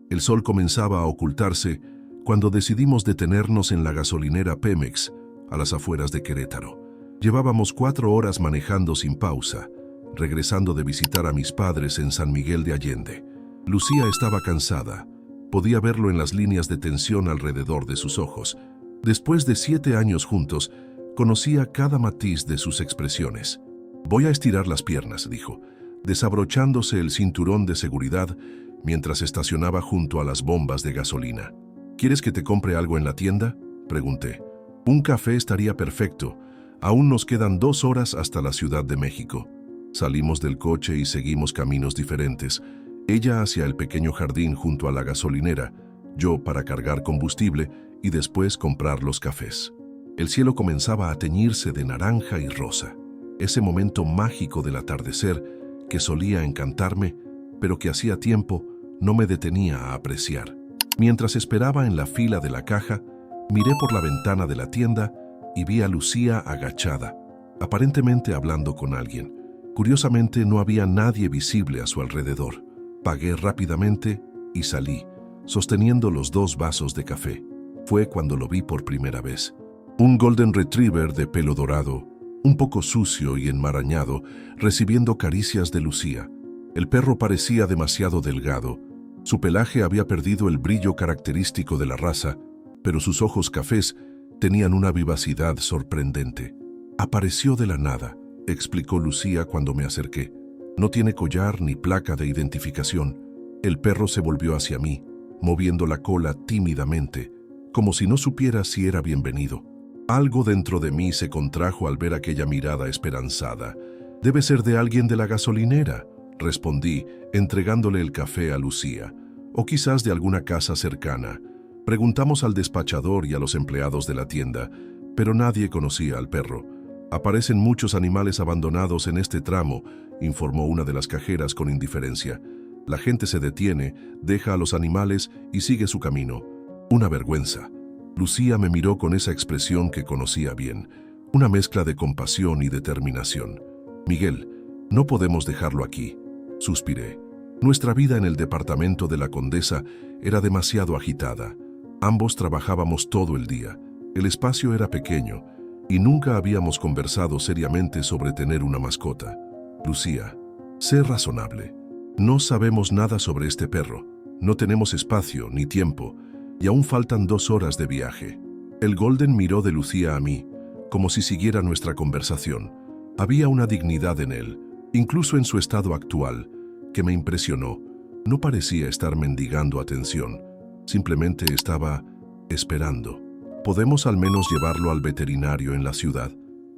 El sol comenzaba a ocultarse cuando decidimos detenernos en la gasolinera Pemex, a las afueras de Querétaro. Llevábamos 4 horas manejando sin pausa, regresando de visitar a mis padres en San Miguel de Allende. Lucía estaba cansada. Podía verlo en las líneas de tensión alrededor de sus ojos. Después de 7 años juntos, conocía cada matiz de sus expresiones. «Voy a estirar las piernas», dijo, desabrochándose el cinturón de seguridad mientras estacionaba junto a las bombas de gasolina. «¿Quieres que te compre algo en la tienda?», pregunté. «Un café estaría perfecto. Aún nos quedan 2 horas hasta la Ciudad de México». Salimos del coche y seguimos caminos diferentes. Ella hacia el pequeño jardín junto a la gasolinera, yo para cargar combustible y después comprar los cafés. El cielo comenzaba a teñirse de naranja y rosa. Ese momento mágico del atardecer que solía encantarme, pero que hacía tiempo no me detenía a apreciar. Mientras esperaba en la fila de la caja, miré por la ventana de la tienda y vi a Lucía agachada, aparentemente hablando con alguien. Curiosamente, no había nadie visible a su alrededor. Pagué rápidamente y salí, sosteniendo los 2 vasos de café. Fue cuando lo vi por primera vez. Un Golden Retriever de pelo dorado, un poco sucio y enmarañado, recibiendo caricias de Lucía. El perro parecía demasiado delgado. Su pelaje había perdido el brillo característico de la raza, pero sus ojos cafés tenían una vivacidad sorprendente. «Apareció de la nada», explicó Lucía cuando me acerqué. «No tiene collar ni placa de identificación». El perro se volvió hacia mí, moviendo la cola tímidamente, como si no supiera si era bienvenido. Algo dentro de mí se contrajo al ver aquella mirada esperanzada. «Debe ser de alguien de la gasolinera», respondí, entregándole el café a Lucía. «O quizás de alguna casa cercana». Preguntamos al despachador y a los empleados de la tienda, pero nadie conocía al perro. «Aparecen muchos animales abandonados en este tramo», informó una de las cajeras con indiferencia. «La gente se detiene, deja a los animales y sigue su camino». Una vergüenza. Lucía me miró con esa expresión que conocía bien, una mezcla de compasión y determinación. «Miguel, no podemos dejarlo aquí», suspiré. Nuestra vida en el departamento de la Condesa era demasiado agitada. Ambos trabajábamos todo el día. El espacio era pequeño y nunca habíamos conversado seriamente sobre tener una mascota. «Lucía, sé razonable. No sabemos nada sobre este perro. No tenemos espacio ni tiempo y aún faltan 2 horas de viaje». El Golden miró de Lucía a mí, como si siguiera nuestra conversación. Había una dignidad en él, incluso en su estado actual, que me impresionó. No parecía estar mendigando atención, simplemente estaba esperando. «¿Podemos al menos llevarlo al veterinario en la ciudad?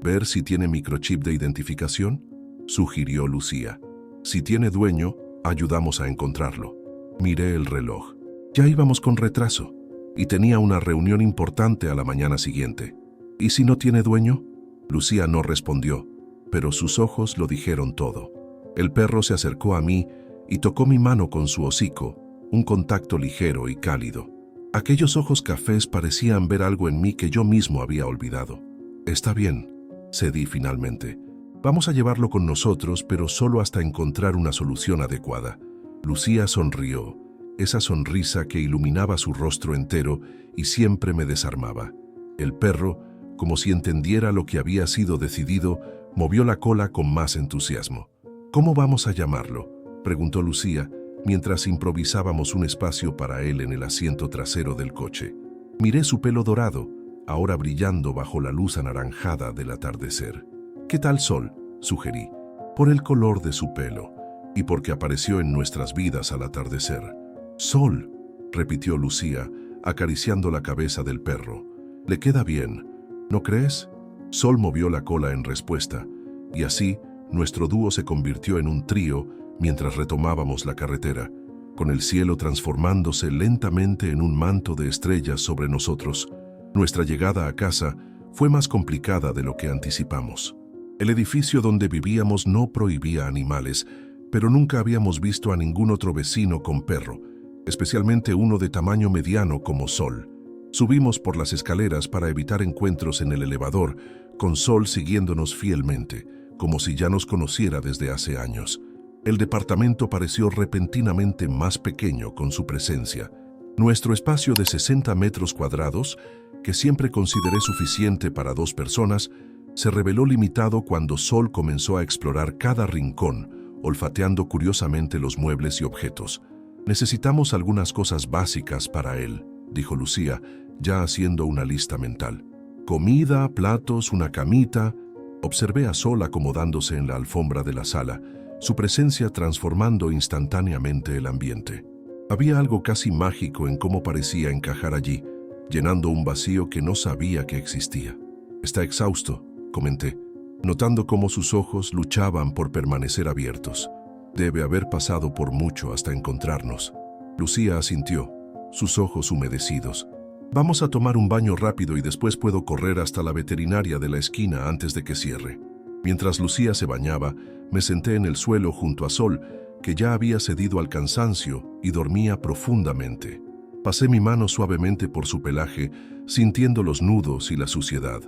¿Ver si tiene microchip de identificación?», sugirió Lucía. «Si tiene dueño, ayudamos a encontrarlo». Miré el reloj. Ya íbamos con retraso y tenía una reunión importante a la mañana siguiente. «¿Y si no tiene dueño?». Lucía no respondió, pero sus ojos lo dijeron todo. El perro se acercó a mí y tocó mi mano con su hocico, un contacto ligero y cálido. Aquellos ojos cafés parecían ver algo en mí que yo mismo había olvidado. «Está bien», cedí finalmente. «Vamos a llevarlo con nosotros, pero solo hasta encontrar una solución adecuada». Lucía sonrió, esa sonrisa que iluminaba su rostro entero y siempre me desarmaba. El perro, como si entendiera lo que había sido decidido, movió la cola con más entusiasmo. «¿Cómo vamos a llamarlo?», preguntó Lucía, mientras improvisábamos un espacio para él en el asiento trasero del coche. Miré su pelo dorado, ahora brillando bajo la luz anaranjada del atardecer. «¿Qué tal Sol?», sugerí, por el color de su pelo y porque apareció en nuestras vidas al atardecer. «Sol», repitió Lucía, acariciando la cabeza del perro. «Le queda bien, ¿no crees?». Sol movió la cola en respuesta, y así nuestro dúo se convirtió en un trío mientras retomábamos la carretera, con el cielo transformándose lentamente en un manto de estrellas sobre nosotros. Nuestra llegada a casa fue más complicada de lo que anticipamos. El edificio donde vivíamos no prohibía animales, pero nunca habíamos visto a ningún otro vecino con perro, especialmente uno de tamaño mediano como Sol. Subimos por las escaleras para evitar encuentros en el elevador, con Sol siguiéndonos fielmente, como si ya nos conociera desde hace años. El departamento pareció repentinamente más pequeño con su presencia. Nuestro espacio de 60 metros cuadrados, que siempre consideré suficiente para 2 personas, se reveló limitado cuando Sol comenzó a explorar cada rincón, olfateando curiosamente los muebles y objetos. «Necesitamos algunas cosas básicas para él», dijo Lucía, ya haciendo una lista mental. «Comida, platos, una camita». Observé a Sol acomodándose en la alfombra de la sala, su presencia transformando instantáneamente el ambiente. Había algo casi mágico en cómo parecía encajar allí, llenando un vacío que no sabía que existía. «Está exhausto», comenté, notando cómo sus ojos luchaban por permanecer abiertos. «Debe haber pasado por mucho hasta encontrarnos». Lucía asintió, sus ojos humedecidos. «Vamos a tomar un baño rápido y después puedo correr hasta la veterinaria de la esquina antes de que cierre». Mientras Lucía se bañaba, me senté en el suelo junto a Sol, que ya había cedido al cansancio y dormía profundamente. Pasé mi mano suavemente por su pelaje, sintiendo los nudos y la suciedad.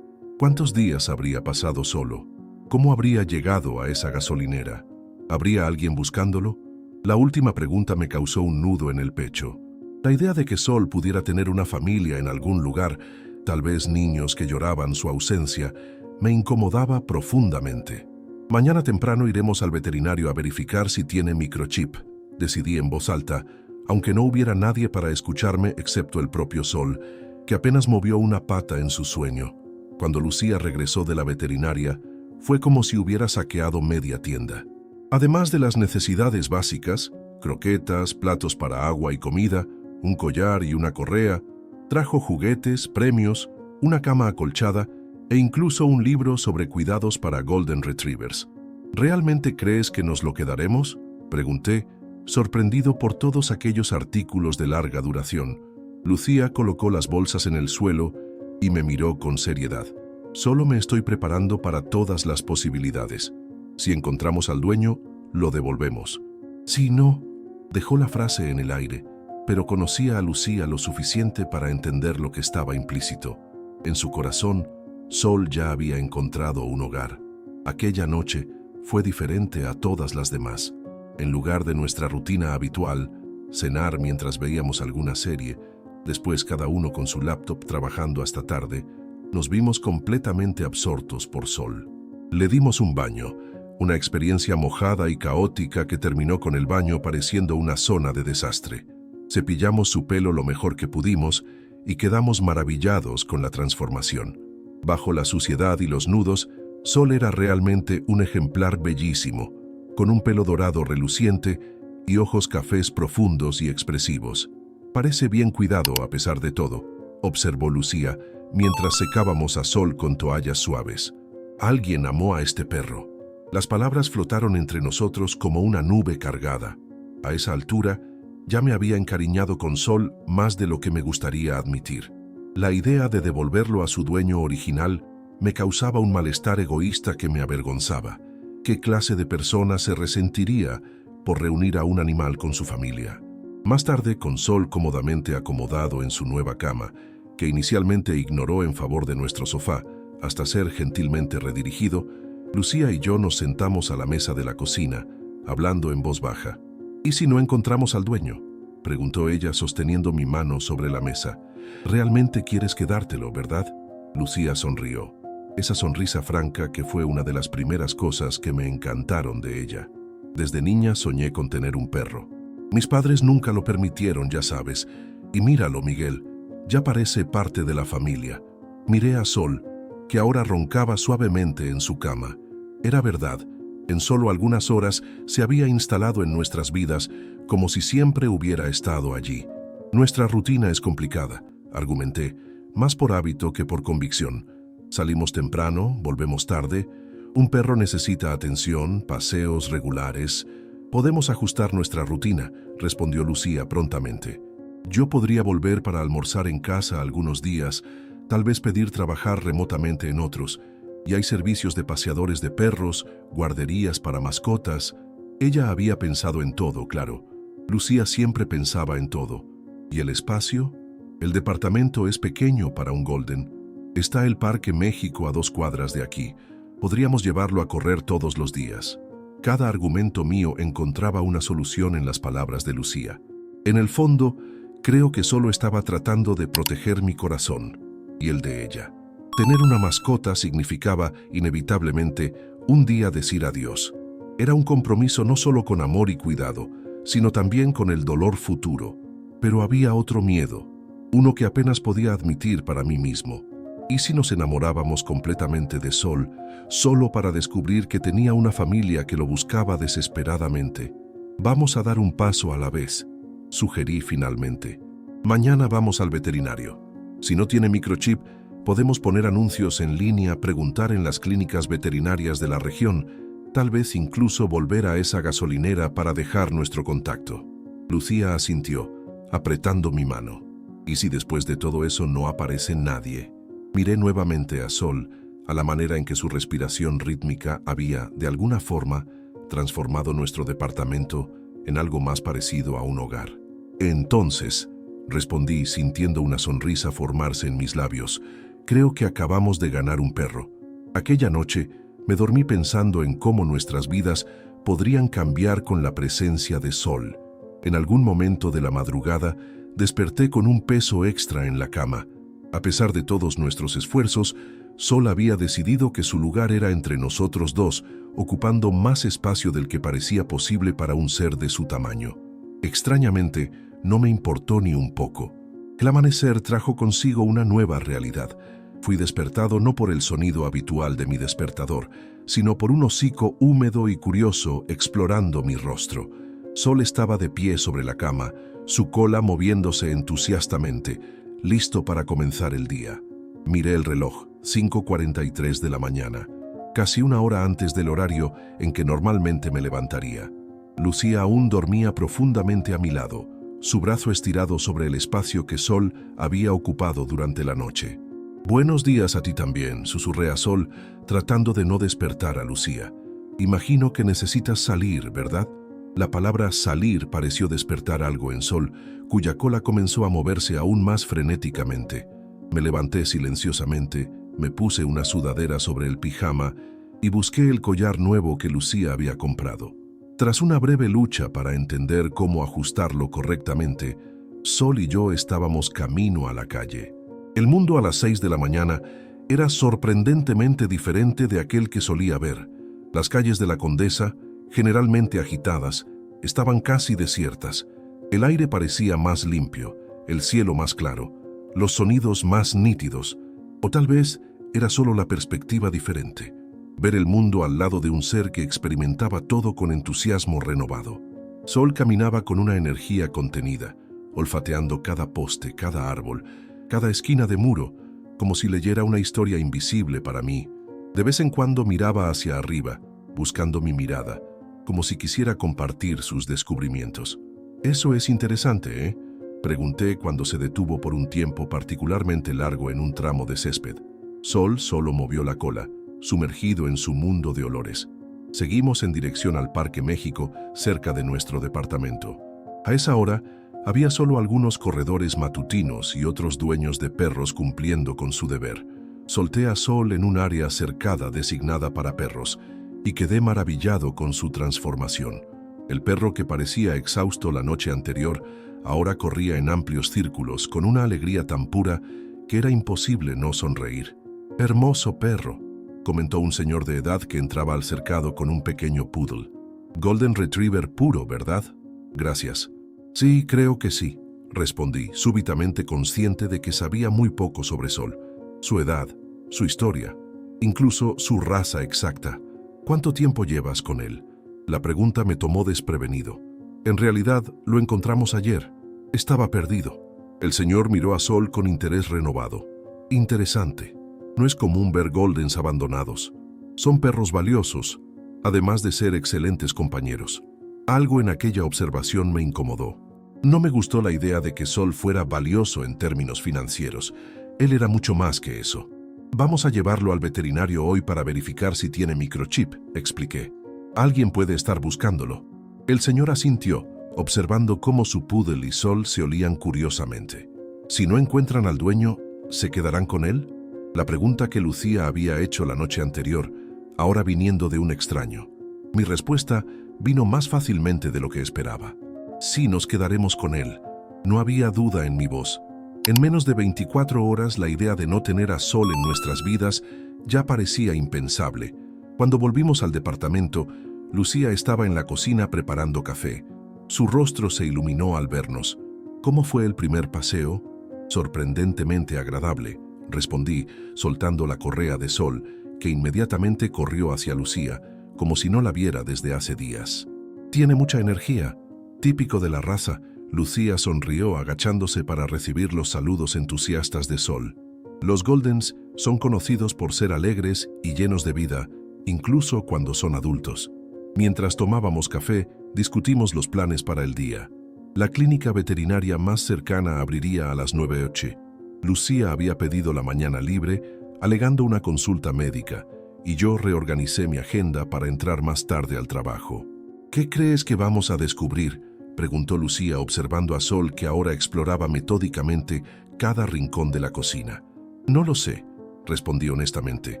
¿Cuántos días habría pasado solo? ¿Cómo habría llegado a esa gasolinera? ¿Habría alguien buscándolo? La última pregunta me causó un nudo en el pecho. La idea de que Sol pudiera tener una familia en algún lugar, tal vez niños que lloraban su ausencia, me incomodaba profundamente. «Mañana temprano iremos al veterinario a verificar si tiene microchip», decidí en voz alta, aunque no hubiera nadie para escucharme excepto el propio Sol, que apenas movió una pata en su sueño. Cuando Lucía regresó de la veterinaria, fue como si hubiera saqueado media tienda. Además de las necesidades básicas, croquetas, platos para agua y comida, un collar y una correa, trajo juguetes, premios, una cama acolchada e incluso un libro sobre cuidados para Golden Retrievers. «¿Realmente crees que nos lo quedaremos?», pregunté, sorprendido por todos aquellos artículos de larga duración. Lucía colocó las bolsas en el suelo y me miró con seriedad. «Solo me estoy preparando para todas las posibilidades. Si encontramos al dueño, lo devolvemos». «Si no», dejó la frase en el aire, pero conocía a Lucía lo suficiente para entender lo que estaba implícito. En su corazón, Sol ya había encontrado un hogar. Aquella noche fue diferente a todas las demás. En lugar de nuestra rutina habitual, cenar mientras veíamos alguna serie, después cada uno con su laptop trabajando hasta tarde, nos vimos completamente absortos por Sol. Le dimos un baño, una experiencia mojada y caótica que terminó con el baño pareciendo una zona de desastre. Cepillamos su pelo lo mejor que pudimos y quedamos maravillados con la transformación. Bajo la suciedad y los nudos, Sol era realmente un ejemplar bellísimo, con un pelo dorado reluciente y ojos cafés profundos y expresivos. «Parece bien cuidado a pesar de todo», observó Lucía, mientras secábamos a Sol con toallas suaves. «Alguien amó a este perro». Las palabras flotaron entre nosotros como una nube cargada. A esa altura, ya me había encariñado con Sol más de lo que me gustaría admitir. La idea de devolverlo a su dueño original me causaba un malestar egoísta que me avergonzaba. ¿Qué clase de persona se resentiría por reunir a un animal con su familia? Más tarde, con Sol cómodamente acomodado en su nueva cama, que inicialmente ignoró en favor de nuestro sofá, hasta ser gentilmente redirigido, Lucía y yo nos sentamos a la mesa de la cocina, hablando en voz baja. «¿Y si no encontramos al dueño?», preguntó ella sosteniendo mi mano sobre la mesa. «Realmente quieres quedártelo, ¿verdad?». Lucía sonrió. Esa sonrisa franca que fue una de las primeras cosas que me encantaron de ella. Desde niña soñé con tener un perro. Mis padres nunca lo permitieron, ya sabes. Y míralo, Miguel, ya parece parte de la familia. Miré a Sol, que ahora roncaba suavemente en su cama. Era verdad, en solo algunas horas se había instalado en nuestras vidas como si siempre hubiera estado allí. «Nuestra rutina es complicada», argumenté, más por hábito que por convicción. «Salimos temprano, volvemos tarde. Un perro necesita atención, paseos regulares. Podemos ajustar nuestra rutina», respondió Lucía prontamente. «Yo podría volver para almorzar en casa algunos días, tal vez pedir trabajar remotamente en otros. Y hay servicios de paseadores de perros, guarderías para mascotas». Ella había pensado en todo, claro. Lucía siempre pensaba en todo. ¿Y el espacio? El departamento es pequeño para un Golden. Está el Parque México a 2 cuadras de aquí. Podríamos llevarlo a correr todos los días. Cada argumento mío encontraba una solución en las palabras de Lucía. En el fondo, creo que solo estaba tratando de proteger mi corazón y el de ella. Tener una mascota significaba, inevitablemente, un día decir adiós. Era un compromiso no solo con amor y cuidado, sino también con el dolor futuro. Pero había otro miedo, uno que apenas podía admitir para mí mismo. ¿Y si nos enamorábamos completamente de Sol, solo para descubrir que tenía una familia que lo buscaba desesperadamente? Vamos a dar un paso a la vez, sugerí finalmente. Mañana vamos al veterinario. Si no tiene microchip, podemos poner anuncios en línea, preguntar en las clínicas veterinarias de la región, tal vez incluso volver a esa gasolinera para dejar nuestro contacto. Lucía asintió, apretando mi mano. ¿Y si después de todo eso no aparece nadie? Miré nuevamente a Sol, a la manera en que su respiración rítmica había, de alguna forma, transformado nuestro departamento en algo más parecido a un hogar. Entonces, respondí sintiendo una sonrisa formarse en mis labios, creo que acabamos de ganar un perro. Aquella noche me dormí pensando en cómo nuestras vidas podrían cambiar con la presencia de Sol. En algún momento de la madrugada, desperté con un peso extra en la cama. A pesar de todos nuestros esfuerzos, Sol había decidido que su lugar era entre nosotros dos, ocupando más espacio del que parecía posible para un ser de su tamaño. Extrañamente, no me importó ni un poco. El amanecer trajo consigo una nueva realidad. Fui despertado no por el sonido habitual de mi despertador, sino por un hocico húmedo y curioso explorando mi rostro. Sol estaba de pie sobre la cama, su cola moviéndose entusiastamente, listo para comenzar el día. Miré el reloj, 5:43 de la mañana, casi una hora antes del horario en que normalmente me levantaría. Lucía aún dormía profundamente a mi lado, su brazo estirado sobre el espacio que Sol había ocupado durante la noche. «Buenos días a ti también», susurré a Sol, tratando de no despertar a Lucía. «Imagino que necesitas salir, ¿verdad?». La palabra salir pareció despertar algo en Sol, cuya cola comenzó a moverse aún más frenéticamente. Me levanté silenciosamente, me puse una sudadera sobre el pijama y busqué el collar nuevo que Lucía había comprado. Tras una breve lucha para entender cómo ajustarlo correctamente, Sol y yo estábamos camino a la calle. El mundo a las 6 de la mañana era sorprendentemente diferente de aquel que solía ver. Las calles de la Condesa, generalmente agitadas, estaban casi desiertas. El aire parecía más limpio, el cielo más claro, los sonidos más nítidos, o tal vez era solo la perspectiva diferente. Ver el mundo al lado de un ser que experimentaba todo con entusiasmo renovado. Sol caminaba con una energía contenida, olfateando cada poste, cada árbol, cada esquina de muro, como si leyera una historia invisible para mí. De vez en cuando miraba hacia arriba, buscando mi mirada, como si quisiera compartir sus descubrimientos. «Eso es interesante, ¿eh?», pregunté cuando se detuvo por un tiempo particularmente largo en un tramo de césped. Sol solo movió la cola, sumergido en su mundo de olores. Seguimos en dirección al Parque México, cerca de nuestro departamento. A esa hora, había solo algunos corredores matutinos y otros dueños de perros cumpliendo con su deber. Solté a Sol en un área cercada designada para perros y quedé maravillado con su transformación. El perro que parecía exhausto la noche anterior ahora corría en amplios círculos con una alegría tan pura que era imposible no sonreír. «Hermoso perro», comentó un señor de edad que entraba al cercado con un pequeño poodle. «Golden Retriever puro, ¿verdad?». «Gracias». «Sí, creo que sí», respondí, súbitamente consciente de que sabía muy poco sobre Sol, su edad, su historia, incluso su raza exacta. «¿Cuánto tiempo llevas con él?». La pregunta me tomó desprevenido. «En realidad, lo encontramos ayer. Estaba perdido». El señor miró a Sol con interés renovado. «Interesante. No es común ver Goldens abandonados. Son perros valiosos, además de ser excelentes compañeros». Algo en aquella observación me incomodó. No me gustó la idea de que Sol fuera valioso en términos financieros. Él era mucho más que eso. «Vamos a llevarlo al veterinario hoy para verificar si tiene microchip», expliqué. «Alguien puede estar buscándolo». El señor asintió, observando cómo su poodle y Sol se olían curiosamente. «Si no encuentran al dueño, ¿se quedarán con él?». La pregunta que Lucía había hecho la noche anterior, ahora viniendo de un extraño. Mi respuesta vino más fácilmente de lo que esperaba. Sí, nos quedaremos con él. No había duda en mi voz. En menos de 24 horas, la idea de no tener a Sol en nuestras vidas ya parecía impensable. Cuando volvimos al departamento, Lucía estaba en la cocina preparando café. Su rostro se iluminó al vernos. ¿Cómo fue el primer paseo? Sorprendentemente agradable, respondí, soltando la correa de Sol, que inmediatamente corrió hacia Lucía, como si no la viera desde hace días. Tiene mucha energía, típico de la raza. Lucía sonrió agachándose para recibir los saludos entusiastas de Sol. Los Goldens son conocidos por ser alegres y llenos de vida, incluso cuando son adultos. Mientras tomábamos café, discutimos los planes para el día. La clínica veterinaria más cercana abriría a las 9:08. Lucía había pedido la mañana libre, alegando una consulta médica, y yo reorganicé mi agenda para entrar más tarde al trabajo. ¿Qué crees que vamos a descubrir?, preguntó Lucía observando a Sol, que ahora exploraba metódicamente cada rincón de la cocina. No lo sé, respondí honestamente,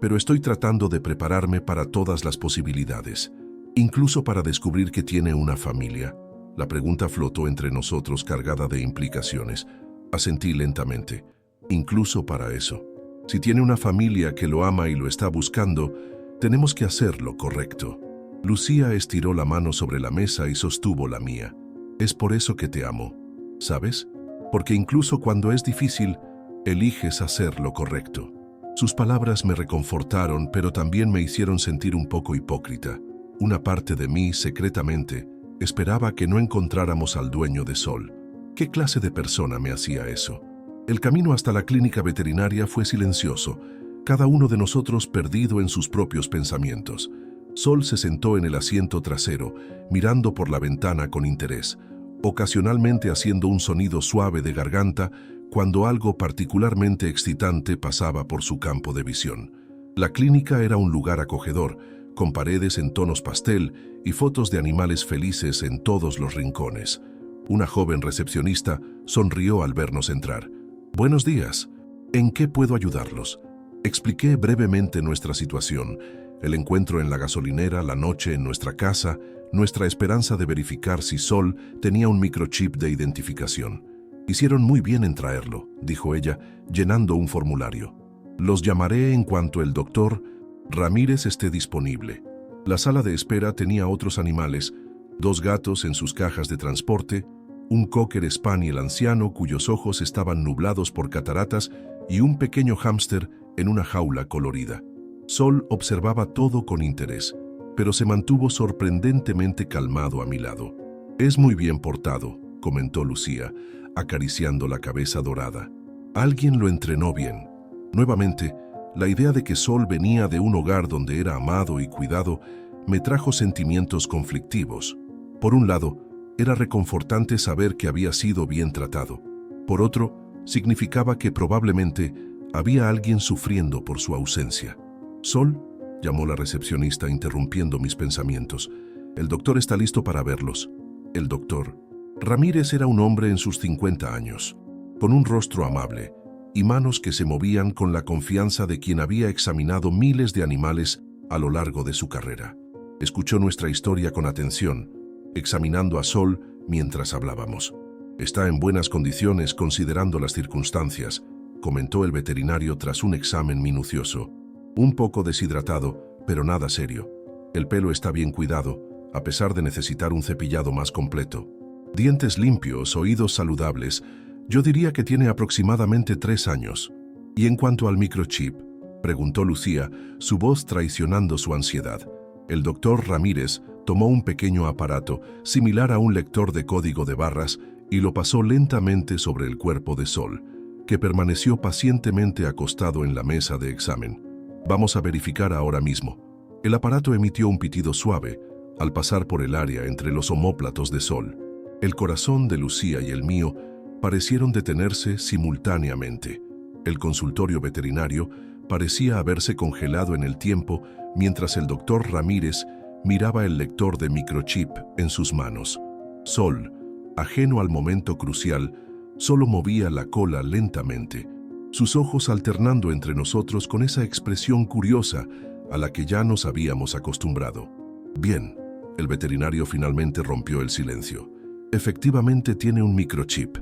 pero estoy tratando de prepararme para todas las posibilidades, incluso para descubrir que tiene una familia. La pregunta flotó entre nosotros cargada de implicaciones. Asentí lentamente. Incluso para eso. Si tiene una familia que lo ama y lo está buscando, tenemos que hacer lo correcto. Lucía estiró la mano sobre la mesa y sostuvo la mía. Es por eso que te amo, ¿sabes? Porque incluso cuando es difícil, eliges hacer lo correcto. Sus palabras me reconfortaron, pero también me hicieron sentir un poco hipócrita. Una parte de mí, secretamente, esperaba que no encontráramos al dueño de Sol. ¿Qué clase de persona me hacía eso? El camino hasta la clínica veterinaria fue silencioso, cada uno de nosotros perdido en sus propios pensamientos. Sol se sentó en el asiento trasero, mirando por la ventana con interés, ocasionalmente haciendo un sonido suave de garganta cuando algo particularmente excitante pasaba por su campo de visión. La clínica era un lugar acogedor, con paredes en tonos pastel y fotos de animales felices en todos los rincones. Una joven recepcionista sonrió al vernos entrar. «Buenos días. ¿En qué puedo ayudarlos?». Expliqué brevemente nuestra situación, el encuentro en la gasolinera, la noche en nuestra casa, nuestra esperanza de verificar si Sol tenía un microchip de identificación. «Hicieron muy bien en traerlo», dijo ella, llenando un formulario. «Los llamaré en cuanto el doctor Ramírez esté disponible». La sala de espera tenía otros animales, 2 gatos en sus cajas de transporte, un cocker spaniel anciano cuyos ojos estaban nublados por cataratas y un pequeño hámster en una jaula colorida. Sol observaba todo con interés, pero se mantuvo sorprendentemente calmado a mi lado. «Es muy bien portado», comentó Lucía, acariciando la cabeza dorada. «Alguien lo entrenó bien». Nuevamente, la idea de que Sol venía de un hogar donde era amado y cuidado me trajo sentimientos conflictivos. Por un lado, era reconfortante saber que había sido bien tratado. Por otro, significaba que probablemente había alguien sufriendo por su ausencia. «Sol», llamó la recepcionista interrumpiendo mis pensamientos. «El doctor está listo para verlos». El doctor Ramírez era un hombre en sus 50 años, con un rostro amable y manos que se movían con la confianza de quien había examinado miles de animales a lo largo de su carrera. Escuchó nuestra historia con atención, examinando a Sol mientras hablábamos. «Está en buenas condiciones considerando las circunstancias», comentó el veterinario tras un examen minucioso. «Un poco deshidratado, pero nada serio. El pelo está bien cuidado, a pesar de necesitar un cepillado más completo. Dientes limpios, oídos saludables. Yo diría que tiene aproximadamente 3 años. ¿Y en cuanto al microchip?», preguntó Lucía, su voz traicionando su ansiedad. El doctor Ramírez tomó un pequeño aparato, similar a un lector de código de barras, y lo pasó lentamente sobre el cuerpo de Sol, que permaneció pacientemente acostado en la mesa de examen. «Vamos a verificar ahora mismo». El aparato emitió un pitido suave al pasar por el área entre los omóplatos de Sol. El corazón de Lucía y el mío parecieron detenerse simultáneamente. El consultorio veterinario parecía haberse congelado en el tiempo mientras el doctor Ramírez miraba el lector de microchip en sus manos. Sol, ajeno al momento crucial, solo movía la cola lentamente, sus ojos alternando entre nosotros con esa expresión curiosa a la que ya nos habíamos acostumbrado. Bien, el veterinario finalmente rompió el silencio. Efectivamente tiene un microchip.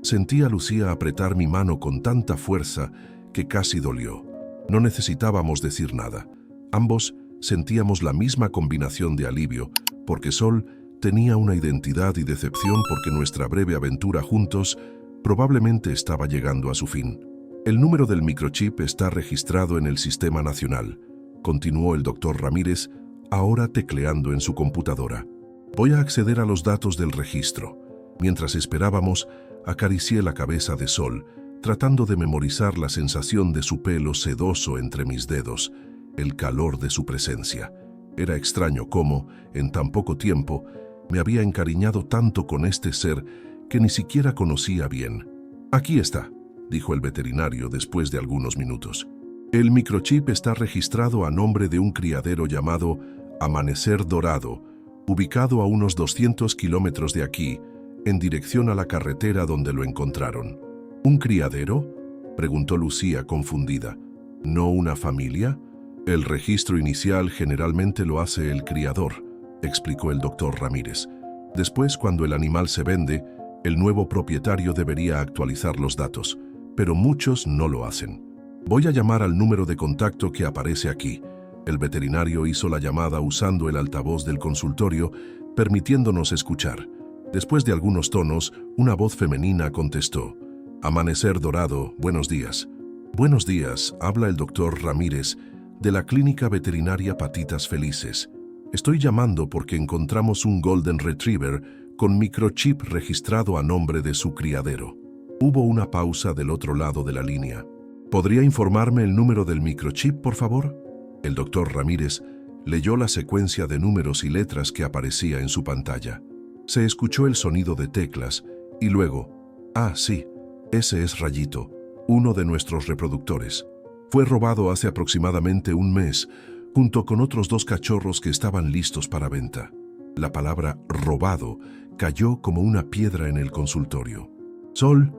Sentí a Lucía apretar mi mano con tanta fuerza que casi dolió. No necesitábamos decir nada. Ambos sentíamos la misma combinación de alivio, porque Sol tenía una identidad y decepción porque nuestra breve aventura juntos probablemente estaba llegando a su fin. El número del microchip está registrado en el Sistema Nacional, continuó el doctor Ramírez, ahora tecleando en su computadora. Voy a acceder a los datos del registro. Mientras esperábamos, acaricié la cabeza de Sol, tratando de memorizar la sensación de su pelo sedoso entre mis dedos, el calor de su presencia. Era extraño cómo, en tan poco tiempo, me había encariñado tanto con este ser que ni siquiera conocía bien. Aquí está, dijo el veterinario después de algunos minutos. El microchip está registrado a nombre de un criadero llamado Amanecer Dorado, ubicado a unos 200 kilómetros de aquí, en dirección a la carretera donde lo encontraron. ¿Un criadero?, preguntó Lucía confundida. ¿No una familia? El registro inicial generalmente lo hace el criador, explicó el doctor Ramírez. Después, cuando el animal se vende, el nuevo propietario debería actualizar los datos, pero muchos no lo hacen. Voy a llamar al número de contacto que aparece aquí. El veterinario hizo la llamada usando el altavoz del consultorio, permitiéndonos escuchar. Después de algunos tonos, una voz femenina contestó. Amanecer Dorado, buenos días. Buenos días, habla el doctor Ramírez, de la Clínica Veterinaria Patitas Felices. Estoy llamando porque encontramos un Golden Retriever con microchip registrado a nombre de su criadero. Hubo una pausa del otro lado de la línea. ¿Podría informarme el número del microchip, por favor? El doctor Ramírez leyó la secuencia de números y letras que aparecía en su pantalla. Se escuchó el sonido de teclas y luego, sí, ese es Rayito, uno de nuestros reproductores. Fue robado hace aproximadamente un mes, junto con otros 2 cachorros que estaban listos para venta. La palabra robado cayó como una piedra en el consultorio. Sol,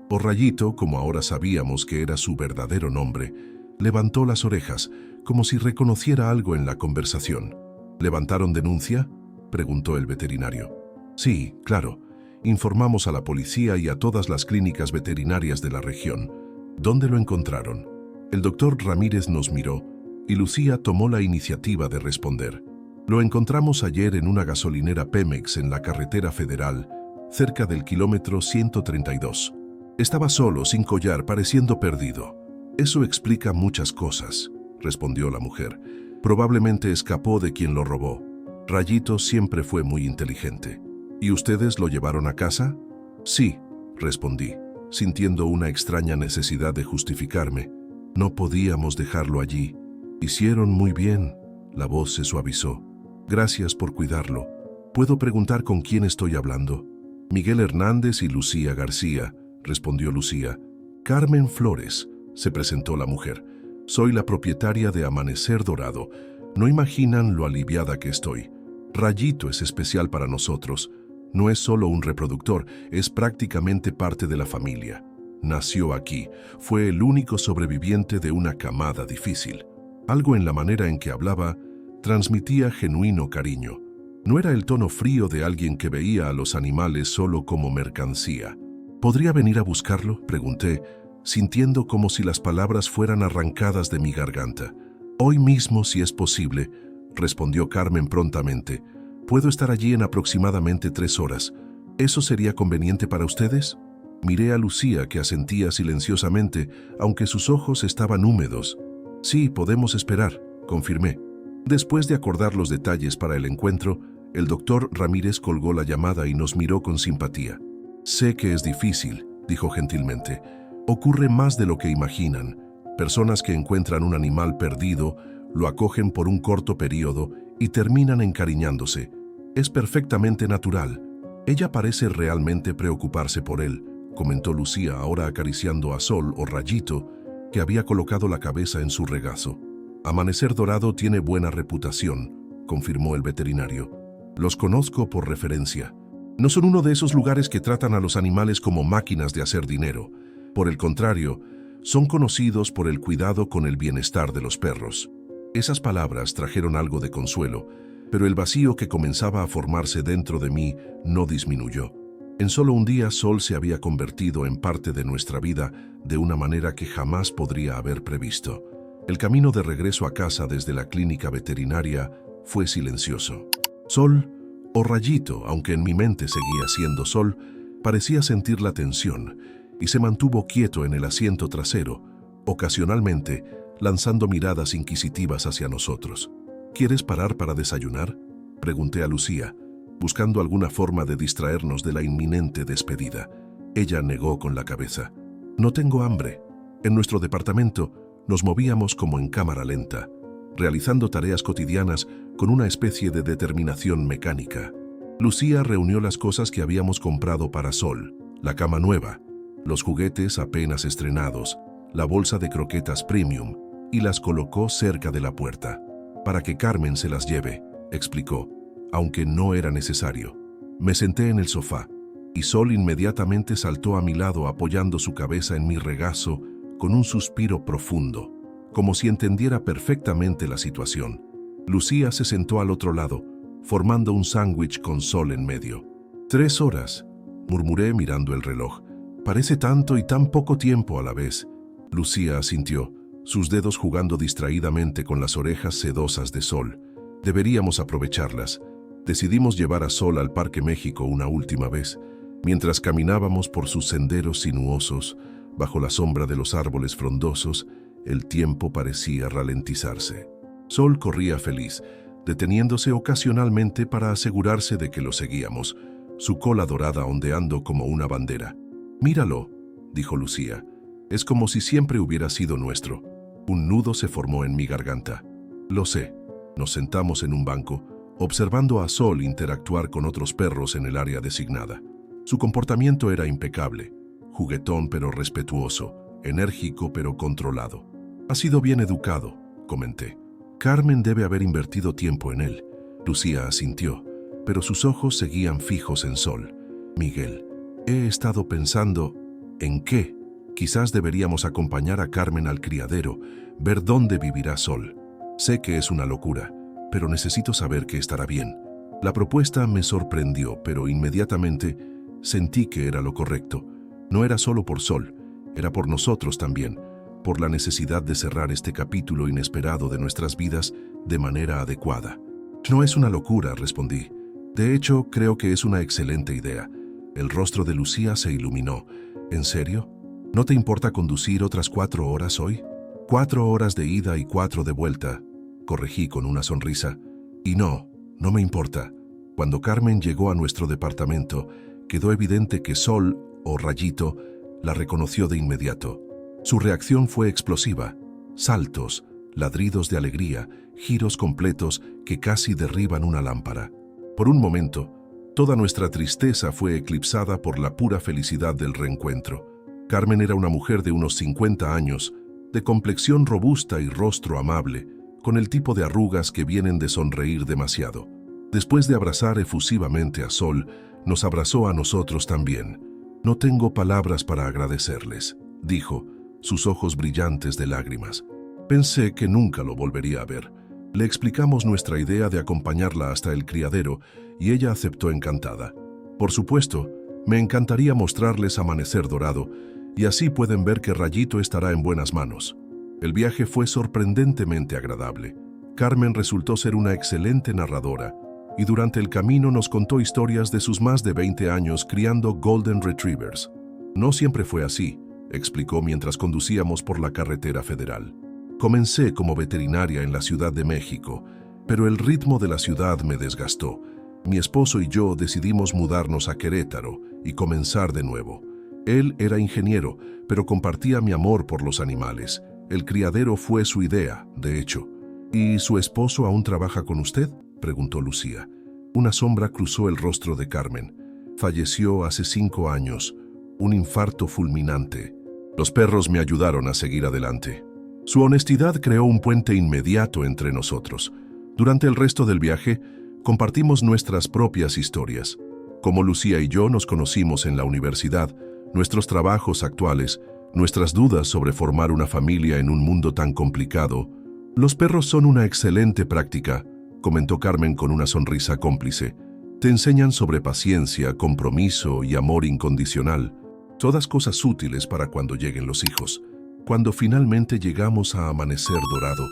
o Rayito, como ahora sabíamos que era su verdadero nombre, levantó las orejas, como si reconociera algo en la conversación. ¿Levantaron denuncia?, preguntó el veterinario. Sí, claro. Informamos a la policía y a todas las clínicas veterinarias de la región. ¿Dónde lo encontraron? El doctor Ramírez nos miró y Lucía tomó la iniciativa de responder. Lo encontramos ayer en una gasolinera Pemex en la carretera federal, cerca del kilómetro 132. Estaba solo, sin collar, pareciendo perdido. Eso explica muchas cosas, respondió la mujer. Probablemente escapó de quien lo robó. Rayito siempre fue muy inteligente. ¿Y ustedes lo llevaron a casa? Sí, respondí, sintiendo una extraña necesidad de justificarme. No podíamos dejarlo allí. Hicieron muy bien. La voz se suavizó. Gracias por cuidarlo. ¿Puedo preguntar con quién estoy hablando? Miguel Hernández y Lucía García, respondió Lucía. Carmen Flores, se presentó la mujer. Soy la propietaria de Amanecer Dorado. No imaginan lo aliviada que estoy. Rayito es especial para nosotros. No es solo un reproductor, es prácticamente parte de la familia. Nació aquí, fue el único sobreviviente de una camada difícil. Algo en la manera en que hablaba transmitía genuino cariño. No era el tono frío de alguien que veía a los animales solo como mercancía. ¿Podría venir a buscarlo?, pregunté, sintiendo como si las palabras fueran arrancadas de mi garganta. Hoy mismo, si es posible, respondió Carmen prontamente. Puedo estar allí en aproximadamente 3 horas. ¿Eso sería conveniente para ustedes? Miré a Lucía, que asentía silenciosamente, aunque sus ojos estaban húmedos. Sí, podemos esperar, confirmé. Después de acordar los detalles para el encuentro, el doctor Ramírez colgó la llamada y nos miró con simpatía. Sé que es difícil, dijo gentilmente. Ocurre más de lo que imaginan. Personas que encuentran un animal perdido, lo acogen por un corto periodo y terminan encariñándose. Es perfectamente natural. Ella parece realmente preocuparse por él, comentó Lucía, ahora acariciando a Sol o Rayito, que había colocado la cabeza en su regazo. Amanecer Dorado tiene buena reputación, confirmó el veterinario. Los conozco por referencia. No son uno de esos lugares que tratan a los animales como máquinas de hacer dinero. Por el contrario, son conocidos por el cuidado con el bienestar de los perros. Esas palabras trajeron algo de consuelo, pero el vacío que comenzaba a formarse dentro de mí no disminuyó. En solo un día, Sol se había convertido en parte de nuestra vida de una manera que jamás podría haber previsto. El camino de regreso a casa desde la clínica veterinaria fue silencioso. Sol, o Rayito, aunque en mi mente seguía siendo Sol, parecía sentir la tensión y se mantuvo quieto en el asiento trasero, ocasionalmente lanzando miradas inquisitivas hacia nosotros. ¿Quieres parar para desayunar?, pregunté a Lucía, buscando alguna forma de distraernos de la inminente despedida. Ella negó con la cabeza. No tengo hambre. En nuestro departamento nos movíamos como en cámara lenta, realizando tareas cotidianas con una especie de determinación mecánica. Lucía reunió las cosas que habíamos comprado para Sol, la cama nueva, los juguetes apenas estrenados, la bolsa de croquetas premium, y las colocó cerca de la puerta. Para que Carmen se las lleve, explicó, aunque no era necesario. Me senté en el sofá, y Sol inmediatamente saltó a mi lado apoyando su cabeza en mi regazo con un suspiro profundo, como si entendiera perfectamente la situación. Lucía se sentó al otro lado, formando un sándwich con Sol en medio. 3 horas, murmuré mirando el reloj. Parece tanto y tan poco tiempo a la vez. Lucía asintió, sus dedos jugando distraídamente con las orejas sedosas de Sol. Deberíamos aprovecharlas. Decidimos llevar a Sol al Parque México una última vez. Mientras caminábamos por sus senderos sinuosos, bajo la sombra de los árboles frondosos, el tiempo parecía ralentizarse. Sol corría feliz, deteniéndose ocasionalmente para asegurarse de que lo seguíamos, su cola dorada ondeando como una bandera. «Míralo», dijo Lucía. «Es como si siempre hubiera sido nuestro». Un nudo se formó en mi garganta. «Lo sé». Nos sentamos en un banco, observando a Sol interactuar con otros perros en el área designada. Su comportamiento era impecable, juguetón pero respetuoso, enérgico pero controlado. «Ha sido bien educado», comenté. «Carmen debe haber invertido tiempo en él». Lucía asintió, pero sus ojos seguían fijos en Sol. «Miguel, he estado pensando...» «¿En qué?» «Quizás deberíamos acompañar a Carmen al criadero, ver dónde vivirá Sol. Sé que es una locura, pero necesito saber que estará bien». La propuesta me sorprendió, pero inmediatamente sentí que era lo correcto. No era solo por Sol, era por nosotros también, por la necesidad de cerrar este capítulo inesperado de nuestras vidas de manera adecuada. «No es una locura», respondí. «De hecho, creo que es una excelente idea». El rostro de Lucía se iluminó. «¿En serio? ¿No te importa conducir otras 4 horas hoy?» 4 horas de ida y 4 de vuelta, corregí con una sonrisa. «Y no me importa». Cuando Carmen llegó a nuestro departamento, quedó evidente que Sol, o Rayito, la reconoció de inmediato. Su reacción fue explosiva. Saltos, ladridos de alegría, giros completos que casi derriban una lámpara. Por un momento, toda nuestra tristeza fue eclipsada por la pura felicidad del reencuentro. Carmen era una mujer de unos 50 años, de complexión robusta y rostro amable, con el tipo de arrugas que vienen de sonreír demasiado. Después de abrazar efusivamente a Sol, nos abrazó a nosotros también. «No tengo palabras para agradecerles», dijo, sus ojos brillantes de lágrimas. Pensé que nunca lo volvería a ver. Le explicamos nuestra idea de acompañarla hasta el criadero y ella aceptó encantada. Por supuesto, me encantaría mostrarles Amanecer Dorado, y así pueden ver que Rayito estará en buenas manos. El viaje fue sorprendentemente agradable. Carmen resultó ser una excelente narradora, y durante el camino nos contó historias de sus más de 20 años criando Golden Retrievers. «No siempre fue así», explicó mientras conducíamos por la carretera federal. «Comencé como veterinaria en la Ciudad de México, pero el ritmo de la ciudad me desgastó. Mi esposo y yo decidimos mudarnos a Querétaro y comenzar de nuevo. Él era ingeniero, pero compartía mi amor por los animales. El criadero fue su idea, de hecho». «¿Y su esposo aún trabaja con usted?», preguntó Lucía. Una sombra cruzó el rostro de Carmen. «Falleció hace 5 años, un infarto fulminante. Los perros me ayudaron a seguir adelante». Su honestidad creó un puente inmediato entre nosotros. Durante el resto del viaje, compartimos nuestras propias historias. Como Lucía y yo nos conocimos en la universidad, nuestros trabajos actuales, nuestras dudas sobre formar una familia en un mundo tan complicado. «Los perros son una excelente práctica», comentó Carmen con una sonrisa cómplice. Te enseñan sobre paciencia, compromiso y amor incondicional. Todas cosas útiles para cuando lleguen los hijos. Cuando finalmente llegamos a amanecer dorado,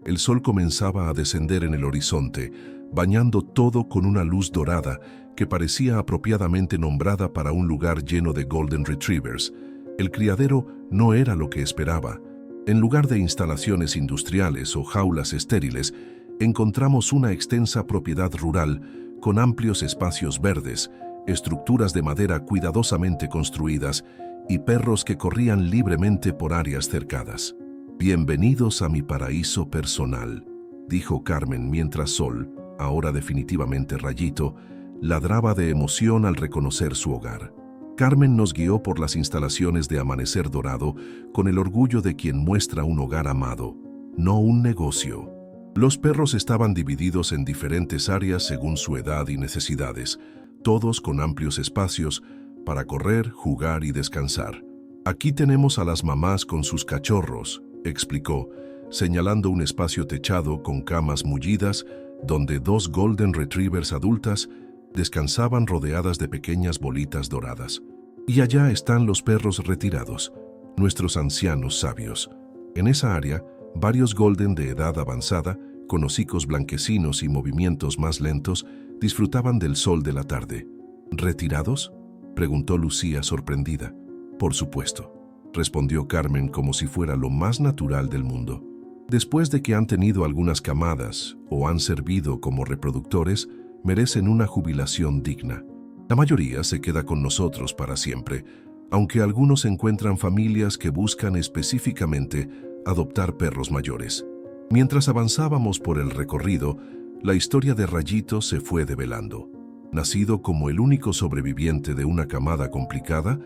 el sol comenzaba a descender en el horizonte, bañando todo con una luz dorada que parecía apropiadamente nombrada para un lugar lleno de Golden Retrievers. El criadero no era lo que esperaba. En lugar de instalaciones industriales o jaulas estériles, encontramos una extensa propiedad rural con amplios espacios verdes, estructuras de madera cuidadosamente construidas y perros que corrían libremente por áreas cercadas. «Bienvenidos a mi paraíso personal», dijo Carmen mientras Sol, ahora definitivamente Rayito, ladraba de emoción al reconocer su hogar. Carmen nos guió por las instalaciones de Amanecer Dorado con el orgullo de quien muestra un hogar amado, no un negocio. Los perros estaban divididos en diferentes áreas según su edad y necesidades, todos con amplios espacios para correr, jugar y descansar. «Aquí tenemos a las mamás con sus cachorros», explicó, señalando un espacio techado con camas mullidas donde 2 Golden Retrievers adultas descansaban rodeadas de pequeñas bolitas doradas. «Y allá están los perros retirados, nuestros ancianos sabios. En esa área, varios Golden de edad avanzada, con hocicos blanquecinos y movimientos más lentos, disfrutaban del sol de la tarde». «¿Retirados?», preguntó Lucía sorprendida. «Por supuesto», respondió Carmen como si fuera lo más natural del mundo. «Después de que han tenido algunas camadas o han servido como reproductores, merecen una jubilación digna. La mayoría se queda con nosotros para siempre, aunque algunos encuentran familias que buscan específicamente adoptar perros mayores». Mientras avanzábamos por el recorrido, la historia de Rayito se fue develando. Nacido como el único sobreviviente de una camada complicada,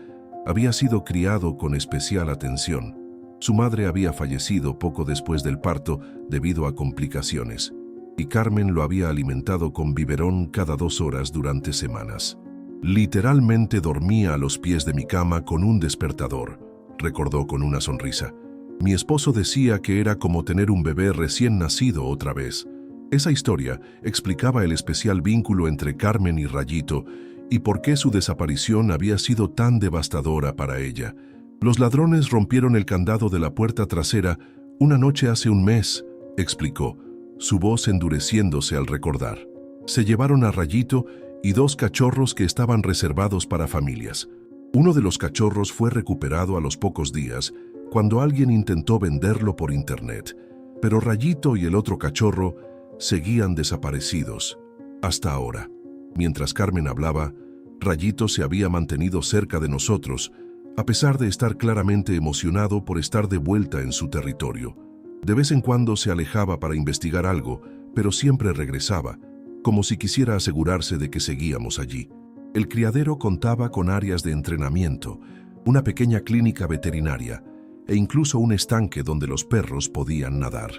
había sido criado con especial atención. Su madre había fallecido poco después del parto debido a complicaciones, y Carmen lo había alimentado con biberón cada 2 horas durante semanas. «Literalmente dormía a los pies de mi cama con un despertador», recordó con una sonrisa. «Mi esposo decía que era como tener un bebé recién nacido otra vez». Esa historia explicaba el especial vínculo entre Carmen y Rayito y por qué su desaparición había sido tan devastadora para ella. «Los ladrones rompieron el candado de la puerta trasera una noche hace un mes», explicó, su voz endureciéndose al recordar. «Se llevaron a Rayito y 2 cachorros que estaban reservados para familias. Uno de los cachorros fue recuperado a los pocos días cuando alguien intentó venderlo por internet, pero Rayito y el otro cachorro seguían desaparecidos, hasta ahora». Mientras Carmen hablaba, Rayito se había mantenido cerca de nosotros, a pesar de estar claramente emocionado por estar de vuelta en su territorio. De vez en cuando se alejaba para investigar algo, pero siempre regresaba, como si quisiera asegurarse de que seguíamos allí. El criadero contaba con áreas de entrenamiento, una pequeña clínica veterinaria e incluso un estanque donde los perros podían nadar.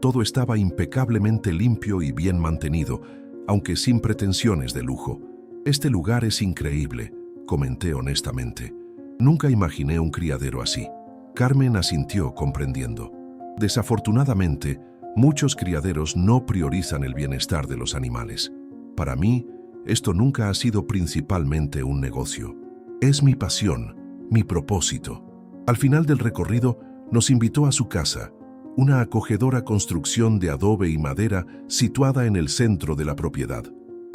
Todo estaba impecablemente limpio y bien mantenido, aunque sin pretensiones de lujo. «Este lugar es increíble», comenté honestamente. «Nunca imaginé un criadero así». Carmen asintió comprendiendo. «Desafortunadamente, muchos criaderos no priorizan el bienestar de los animales. Para mí, esto nunca ha sido principalmente un negocio. Es mi pasión, mi propósito». Al final del recorrido, nos invitó a su casa, una acogedora construcción de adobe y madera situada en el centro de la propiedad.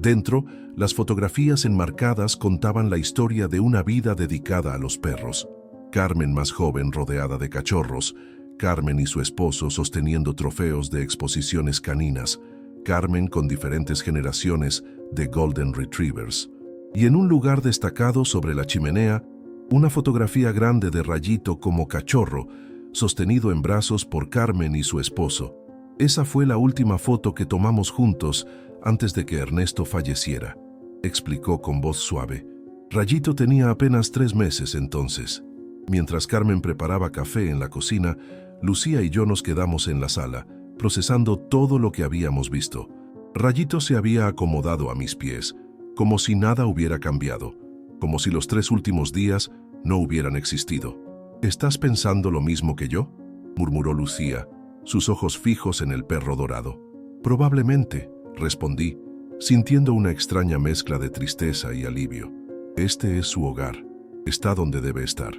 Dentro, las fotografías enmarcadas contaban la historia de una vida dedicada a los perros. Carmen más joven rodeada de cachorros, Carmen y su esposo sosteniendo trofeos de exposiciones caninas, Carmen con diferentes generaciones de Golden Retrievers. Y en un lugar destacado sobre la chimenea, una fotografía grande de Rayito como cachorro, sostenido en brazos por Carmen y su esposo. Esa fue la última foto que tomamos juntos antes de que Ernesto falleciera, explicó con voz suave. Rayito tenía apenas 3 meses entonces. Mientras Carmen preparaba café en la cocina, Lucía y yo nos quedamos en la sala, procesando todo lo que habíamos visto. Rayito se había acomodado a mis pies, como si nada hubiera cambiado, como si los 3 últimos días no hubieran existido. «¿Estás pensando lo mismo que yo?», murmuró Lucía, sus ojos fijos en el perro dorado. «Probablemente», respondí, sintiendo una extraña mezcla de tristeza y alivio. Este es su hogar. Está donde debe estar.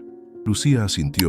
Lucía asintió,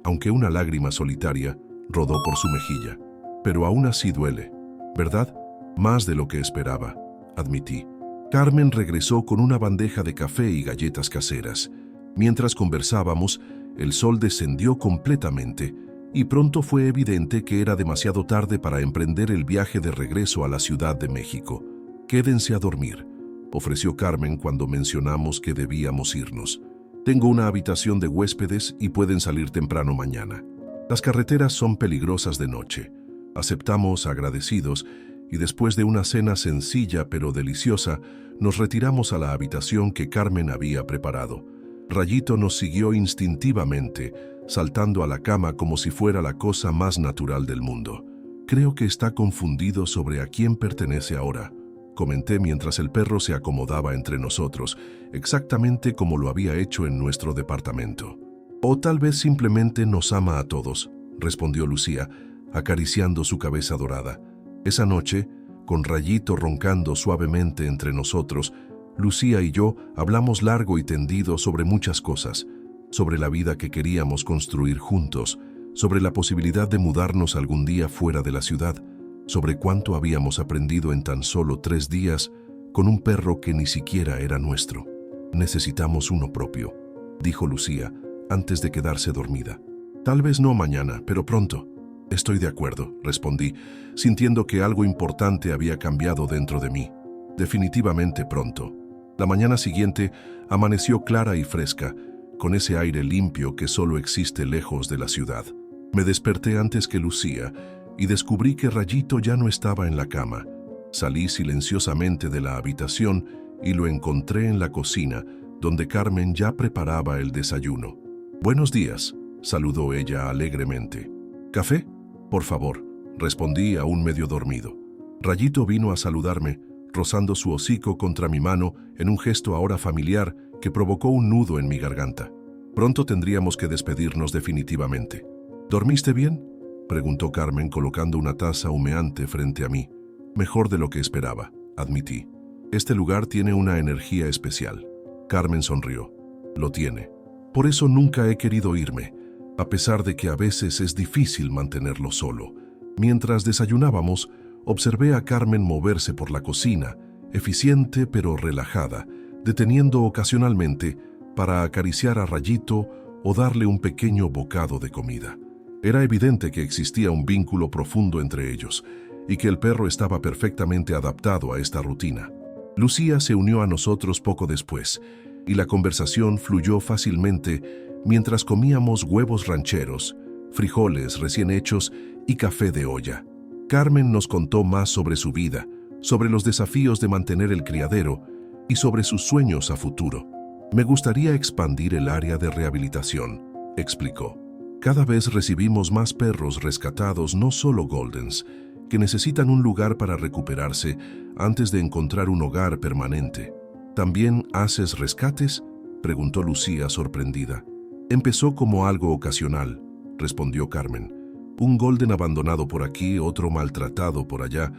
aunque una lágrima solitaria rodó por su mejilla. Pero aún así duele, ¿verdad? Más de lo que esperaba, admití. Carmen regresó con una bandeja de café y galletas caseras. Mientras conversábamos, el sol descendió completamente y pronto fue evidente que era demasiado tarde para emprender el viaje de regreso a la Ciudad de México. «Quédense a dormir», ofreció Carmen cuando mencionamos que debíamos irnos. «Tengo una habitación de huéspedes y pueden salir temprano mañana. Las carreteras son peligrosas de noche». Aceptamos agradecidos y después de una cena sencilla pero deliciosa, nos retiramos a la habitación que Carmen había preparado. Rayito nos siguió instintivamente, saltando a la cama como si fuera la cosa más natural del mundo. «Creo que está confundido sobre a quién pertenece ahora», comenté mientras el perro se acomodaba entre nosotros, exactamente como lo había hecho en nuestro departamento. «O tal vez simplemente nos ama a todos», respondió Lucía, acariciando su cabeza dorada. Esa noche, con Rayito roncando suavemente entre nosotros, Lucía y yo hablamos largo y tendido sobre muchas cosas, sobre la vida que queríamos construir juntos, sobre la posibilidad de mudarnos algún día fuera de la ciudad, sobre cuánto habíamos aprendido en tan solo 3 días con un perro que ni siquiera era nuestro. «Necesitamos uno propio», dijo Lucía antes de quedarse dormida. «Tal vez no mañana, pero pronto». «Estoy de acuerdo», respondí, sintiendo que algo importante había cambiado dentro de mí. «Definitivamente pronto». La mañana siguiente amaneció clara y fresca, con ese aire limpio que solo existe lejos de la ciudad. Me desperté antes que Lucía y descubrí que Rayito ya no estaba en la cama. Salí silenciosamente de la habitación y lo encontré en la cocina, donde Carmen ya preparaba el desayuno. «Buenos días», saludó ella alegremente. «¿Café? Por favor», respondí aún medio dormido. Rayito vino a saludarme, rozando su hocico contra mi mano en un gesto ahora familiar que provocó un nudo en mi garganta. Pronto tendríamos que despedirnos definitivamente. «¿Dormiste bien?», preguntó Carmen colocando una taza humeante frente a mí. «Mejor de lo que esperaba», admití. «Este lugar tiene una energía especial». Carmen sonrió. «Lo tiene. Por eso nunca he querido irme, a pesar de que a veces es difícil mantenerlo solo». Mientras desayunábamos, observé a Carmen moverse por la cocina, eficiente pero relajada, deteniendo ocasionalmente para acariciar a Rayito o darle un pequeño bocado de comida. Era evidente que existía un vínculo profundo entre ellos y que el perro estaba perfectamente adaptado a esta rutina. Lucía se unió a nosotros poco después y la conversación fluyó fácilmente mientras comíamos huevos rancheros, frijoles recién hechos y café de olla. Carmen nos contó más sobre su vida, sobre los desafíos de mantener el criadero y sobre sus sueños a futuro. «Me gustaría expandir el área de rehabilitación», explicó. «Cada vez recibimos más perros rescatados, no solo Goldens, que necesitan un lugar para recuperarse antes de encontrar un hogar permanente». «¿También haces rescates?», preguntó Lucía sorprendida. «Empezó como algo ocasional», respondió Carmen. «Un Golden abandonado por aquí, otro maltratado por allá,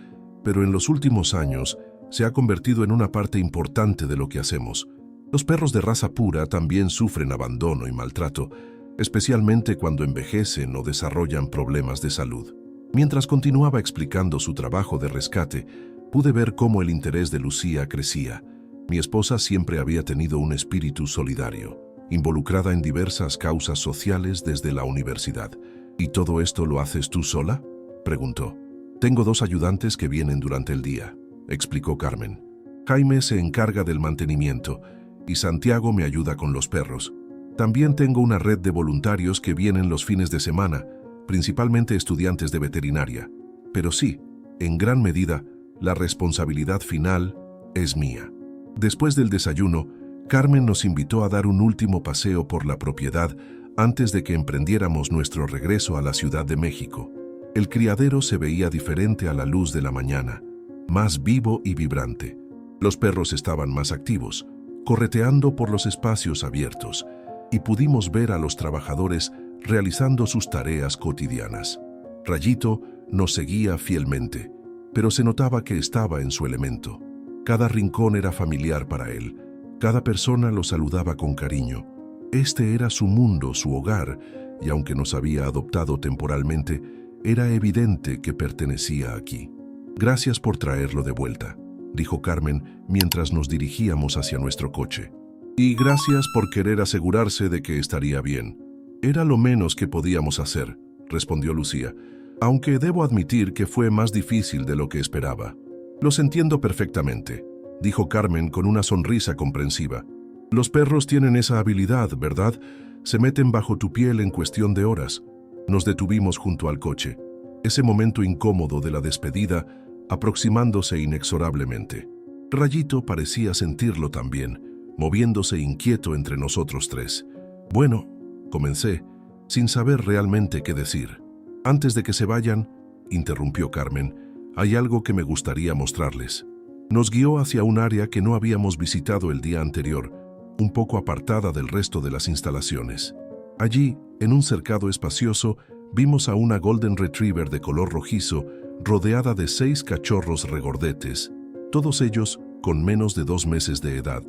pero en los últimos años se ha convertido en una parte importante de lo que hacemos. Los perros de raza pura también sufren abandono y maltrato, especialmente cuando envejecen o desarrollan problemas de salud». Mientras continuaba explicando su trabajo de rescate, pude ver cómo el interés de Lucía crecía. Mi esposa siempre había tenido un espíritu solidario, involucrada en diversas causas sociales desde la universidad. «¿Y todo esto lo haces tú sola?», preguntó. «Tengo 2 ayudantes que vienen durante el día», explicó Carmen. «Jaime se encarga del mantenimiento y Santiago me ayuda con los perros. También tengo una red de voluntarios que vienen los fines de semana, principalmente estudiantes de veterinaria. Pero sí, en gran medida, la responsabilidad final es mía». Después del desayuno, Carmen nos invitó a dar un último paseo por la propiedad antes de que emprendiéramos nuestro regreso a la Ciudad de México. El criadero se veía diferente a la luz de la mañana, más vivo y vibrante. Los perros estaban más activos, correteando por los espacios abiertos, y pudimos ver a los trabajadores realizando sus tareas cotidianas. Rayito nos seguía fielmente, pero se notaba que estaba en su elemento. Cada rincón era familiar para él. Cada persona lo saludaba con cariño. Este era su mundo, su hogar, y aunque nos había adoptado temporalmente, era evidente que pertenecía aquí. «Gracias por traerlo de vuelta», dijo Carmen mientras nos dirigíamos hacia nuestro coche. «Y gracias por querer asegurarse de que estaría bien. Era lo menos que podíamos hacer», respondió Lucía, «aunque debo admitir que fue más difícil de lo que esperaba». «Los entiendo perfectamente», dijo Carmen con una sonrisa comprensiva. «Los perros tienen esa habilidad, ¿verdad? Se meten bajo tu piel en cuestión de horas». Nos detuvimos junto al coche. Ese momento incómodo de la despedida, aproximándose inexorablemente. Rayito parecía sentirlo también, moviéndose inquieto entre nosotros tres. «Bueno», comencé, sin saber realmente qué decir. «Antes de que se vayan», interrumpió Carmen, «hay algo que me gustaría mostrarles». Nos guió hacia un área que no habíamos visitado el día anterior, un poco apartada del resto de las instalaciones. Allí, en un cercado espacioso, vimos a una Golden Retriever de color rojizo, rodeada de 6 cachorros regordetes, todos ellos con menos de 2 meses de edad.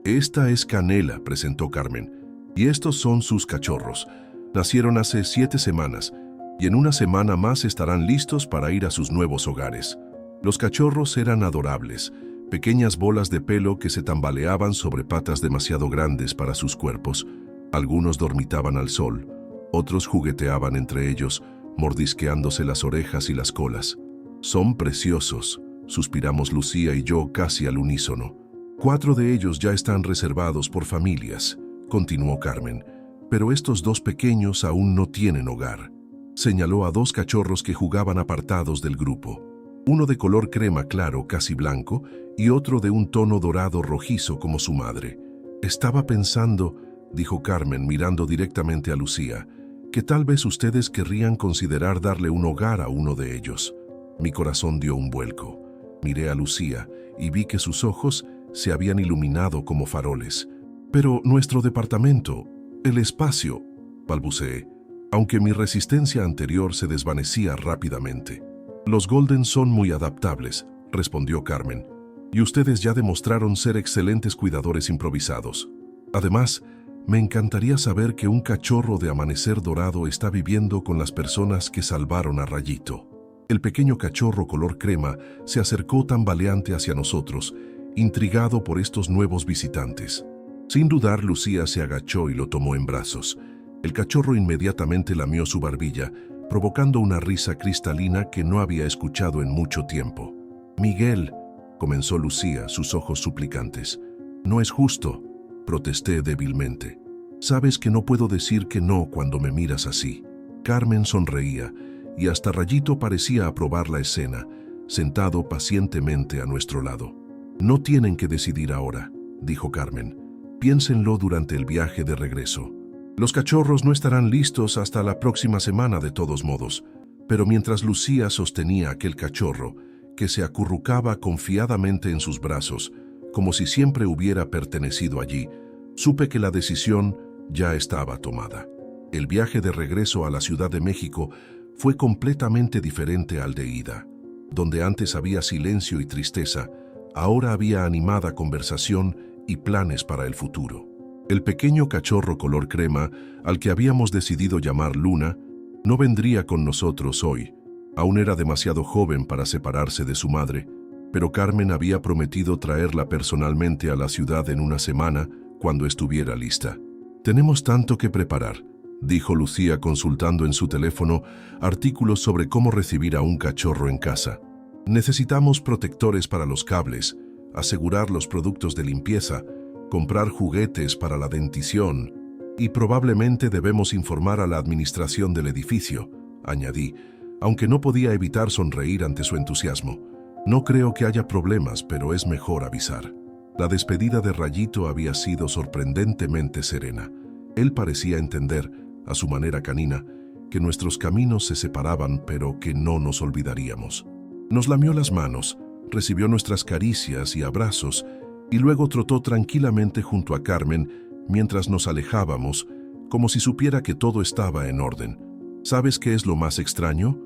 «Esta es Canela», presentó Carmen, «y estos son sus cachorros. Nacieron hace 7 semanas, y en una semana más estarán listos para ir a sus nuevos hogares». Los cachorros eran adorables, pequeñas bolas de pelo que se tambaleaban sobre patas demasiado grandes para sus cuerpos. Algunos dormitaban al sol, otros jugueteaban entre ellos, mordisqueándose las orejas y las colas. «Son preciosos», suspiramos Lucía y yo casi al unísono. «4 de ellos ya están reservados por familias», continuó Carmen, «pero estos 2 pequeños aún no tienen hogar». Señaló a 2 cachorros que jugaban apartados del grupo. Uno de color crema claro, casi blanco, y otro de un tono dorado rojizo como su madre. «Estaba pensando», dijo Carmen mirando directamente a Lucía, «que tal vez ustedes querrían considerar darle un hogar a uno de ellos». Mi corazón dio un vuelco. Miré a Lucía y vi que sus ojos se habían iluminado como faroles. «Pero nuestro departamento, el espacio», balbuceé, aunque mi resistencia anterior se desvanecía rápidamente. «Los Golden son muy adaptables», respondió Carmen, «y ustedes ya demostraron ser excelentes cuidadores improvisados. Además, me encantaría saber que un cachorro de amanecer dorado está viviendo con las personas que salvaron a Rayito». El pequeño cachorro color crema se acercó tambaleante hacia nosotros, intrigado por estos nuevos visitantes. Sin dudar, Lucía se agachó y lo tomó en brazos. El cachorro inmediatamente lamió su barbilla, provocando una risa cristalina que no había escuchado en mucho tiempo. «Miguel», comenzó Lucía, sus ojos suplicantes. «No es justo», protesté débilmente. «Sabes que no puedo decir que no cuando me miras así». Carmen sonreía, y hasta Rayito parecía aprobar la escena, sentado pacientemente a nuestro lado. «No tienen que decidir ahora», dijo Carmen. «Piénsenlo durante el viaje de regreso. Los cachorros no estarán listos hasta la próxima semana de todos modos». Pero mientras Lucía sostenía aquel cachorro, que se acurrucaba confiadamente en sus brazos, como si siempre hubiera pertenecido allí, supe que la decisión ya estaba tomada. El viaje de regreso a la Ciudad de México fue completamente diferente al de ida. Donde antes había silencio y tristeza, ahora había animada conversación y planes para el futuro. El pequeño cachorro color crema, al que habíamos decidido llamar Luna, no vendría con nosotros hoy. Aún era demasiado joven para separarse de su madre, pero Carmen había prometido traerla personalmente a la ciudad en una semana cuando estuviera lista. «Tenemos tanto que preparar», dijo Lucía consultando en su teléfono artículos sobre cómo recibir a un cachorro en casa. «Necesitamos protectores para los cables, asegurar los productos de limpieza, comprar juguetes para la dentición y probablemente debemos informar a la administración del edificio», añadí, aunque no podía evitar sonreír ante su entusiasmo. «No creo que haya problemas, pero es mejor avisar». La despedida de Rayito había sido sorprendentemente serena. Él parecía entender, a su manera canina, que nuestros caminos se separaban, pero que no nos olvidaríamos. Nos lamió las manos, recibió nuestras caricias y abrazos, y luego trotó tranquilamente junto a Carmen mientras nos alejábamos, como si supiera que todo estaba en orden. «¿Sabes qué es lo más extraño?»,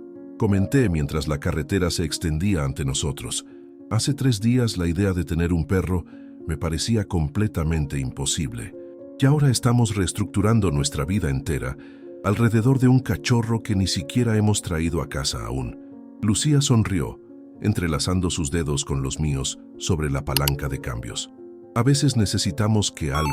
Comenté mientras la carretera se extendía ante nosotros. Hace 3 días la idea de tener un perro me parecía completamente imposible. Y ahora estamos reestructurando nuestra vida entera alrededor de un cachorro que ni siquiera hemos traído a casa aún. Lucía sonrió, entrelazando sus dedos con los míos sobre la palanca de cambios. A veces necesitamos que algo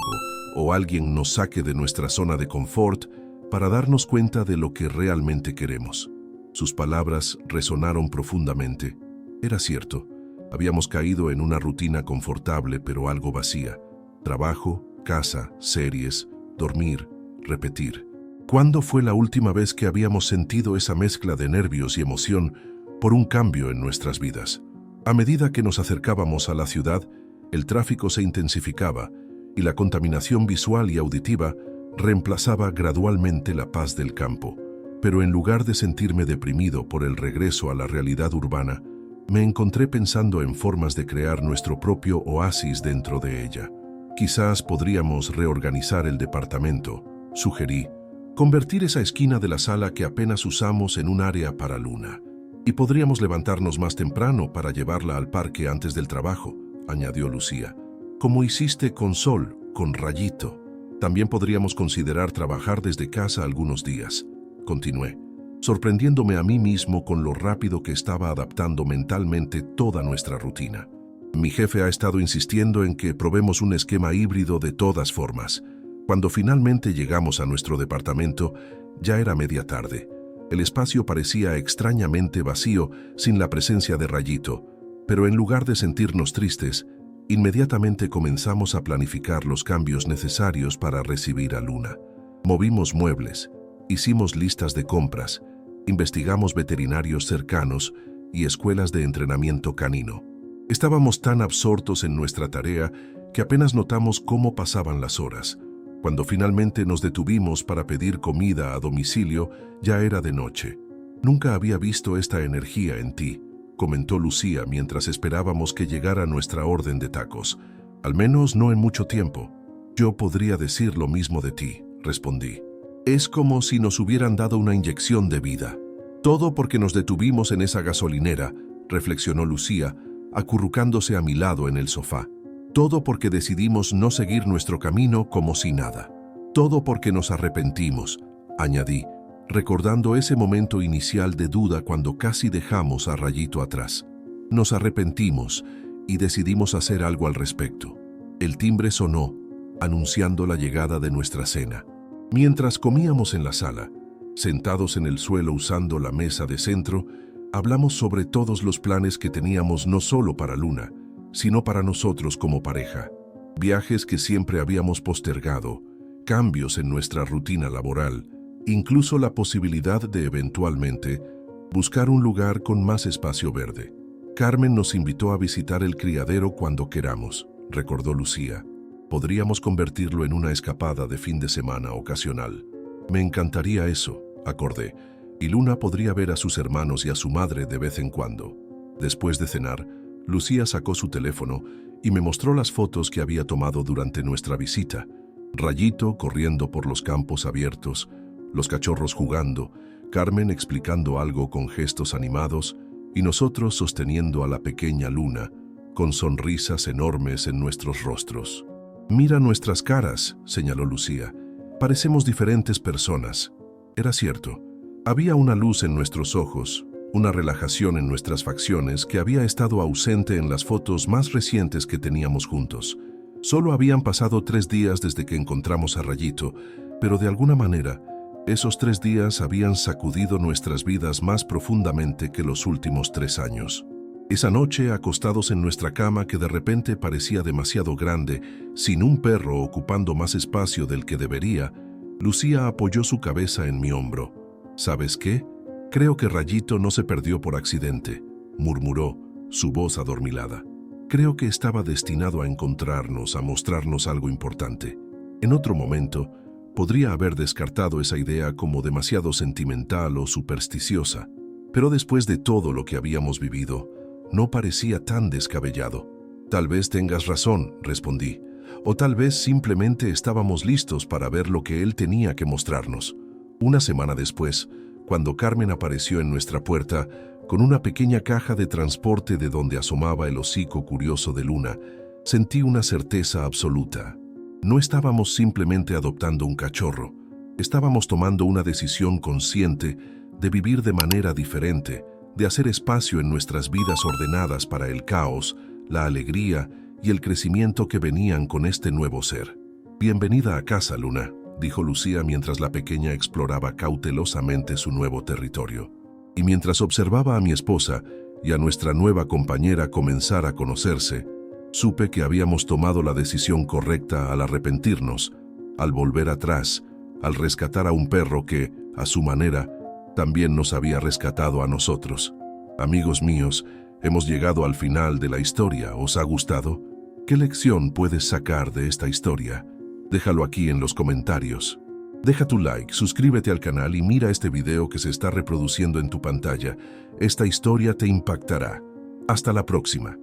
o alguien nos saque de nuestra zona de confort para darnos cuenta de lo que realmente queremos. Sus palabras resonaron profundamente. Era cierto, habíamos caído en una rutina confortable pero algo vacía. Trabajo, casa, series, dormir, repetir. ¿Cuándo fue la última vez que habíamos sentido esa mezcla de nervios y emoción por un cambio en nuestras vidas? A medida que nos acercábamos a la ciudad, el tráfico se intensificaba y la contaminación visual y auditiva reemplazaba gradualmente la paz del campo. Pero en lugar de sentirme deprimido por el regreso a la realidad urbana, me encontré pensando en formas de crear nuestro propio oasis dentro de ella. Quizás podríamos reorganizar el departamento, sugerí, convertir esa esquina de la sala que apenas usamos en un área para Luna. Y podríamos levantarnos más temprano para llevarla al parque antes del trabajo, añadió Lucía. Como hiciste con Sol, con Rayito. También podríamos considerar trabajar desde casa algunos días. Continué, sorprendiéndome a mí mismo con lo rápido que estaba adaptando mentalmente toda nuestra rutina. Mi jefe ha estado insistiendo en que probemos un esquema híbrido de todas formas. Cuando finalmente llegamos a nuestro departamento, ya era media tarde. El espacio parecía extrañamente vacío sin la presencia de Rayito, pero en lugar de sentirnos tristes, inmediatamente comenzamos a planificar los cambios necesarios para recibir a Luna. Movimos muebles, hicimos listas de compras, investigamos veterinarios cercanos y escuelas de entrenamiento canino. Estábamos tan absortos en nuestra tarea que apenas notamos cómo pasaban las horas. Cuando finalmente nos detuvimos para pedir comida a domicilio, ya era de noche. Nunca había visto esta energía en ti, comentó Lucía mientras esperábamos que llegara nuestra orden de tacos. Al menos no en mucho tiempo. Yo podría decir lo mismo de ti, respondí. Es como si nos hubieran dado una inyección de vida. Todo porque nos detuvimos en esa gasolinera, reflexionó Lucía, acurrucándose a mi lado en el sofá. Todo porque decidimos no seguir nuestro camino como si nada. Todo porque nos arrepentimos, añadí, recordando ese momento inicial de duda cuando casi dejamos a Rayito atrás. Nos arrepentimos y decidimos hacer algo al respecto. El timbre sonó, anunciando la llegada de nuestra cena. Mientras comíamos en la sala, sentados en el suelo usando la mesa de centro, hablamos sobre todos los planes que teníamos no solo para Luna, sino para nosotros como pareja. Viajes que siempre habíamos postergado, cambios en nuestra rutina laboral, incluso la posibilidad de eventualmente buscar un lugar con más espacio verde. Carmen nos invitó a visitar el criadero cuando queramos, recordó Lucía. Podríamos convertirlo en una escapada de fin de semana ocasional. Me encantaría eso, acordé, y Luna podría ver a sus hermanos y a su madre de vez en cuando. Después de cenar, Lucía sacó su teléfono y me mostró las fotos que había tomado durante nuestra visita. Rayito corriendo por los campos abiertos, los cachorros jugando, Carmen explicando algo con gestos animados y nosotros sosteniendo a la pequeña Luna, con sonrisas enormes en nuestros rostros. «Mira nuestras caras», señaló Lucía. «Parecemos diferentes personas». Era cierto. Había una luz en nuestros ojos, una relajación en nuestras facciones que había estado ausente en las fotos más recientes que teníamos juntos. Solo habían pasado 3 días desde que encontramos a Rayito, pero de alguna manera, esos 3 días habían sacudido nuestras vidas más profundamente que los últimos 3 años. Esa noche, acostados en nuestra cama que de repente parecía demasiado grande, sin un perro ocupando más espacio del que debería, Lucía apoyó su cabeza en mi hombro. «¿Sabes qué? Creo que Rayito no se perdió por accidente», murmuró, su voz adormilada. «Creo que estaba destinado a encontrarnos, a mostrarnos algo importante. En otro momento, podría haber descartado esa idea como demasiado sentimental o supersticiosa, pero después de todo lo que habíamos vivido, no parecía tan descabellado». «Tal vez tengas razón», respondí, «o tal vez simplemente estábamos listos para ver lo que él tenía que mostrarnos». Una semana después, cuando Carmen apareció en nuestra puerta con una pequeña caja de transporte de donde asomaba el hocico curioso de Luna, sentí una certeza absoluta. No estábamos simplemente adoptando un cachorro, estábamos tomando una decisión consciente de vivir de manera diferente, de hacer espacio en nuestras vidas ordenadas para el caos, la alegría y el crecimiento que venían con este nuevo ser. «Bienvenida a casa, Luna», dijo Lucía mientras la pequeña exploraba cautelosamente su nuevo territorio. Y mientras observaba a mi esposa y a nuestra nueva compañera comenzar a conocerse, supe que habíamos tomado la decisión correcta al arrepentirnos, al volver atrás, al rescatar a un perro que, a su manera, también nos había rescatado a nosotros. Amigos míos, hemos llegado al final de la historia. ¿Os ha gustado? ¿Qué lección puedes sacar de esta historia? Déjalo aquí en los comentarios. Deja tu like, suscríbete al canal y mira este video que se está reproduciendo en tu pantalla. Esta historia te impactará. Hasta la próxima.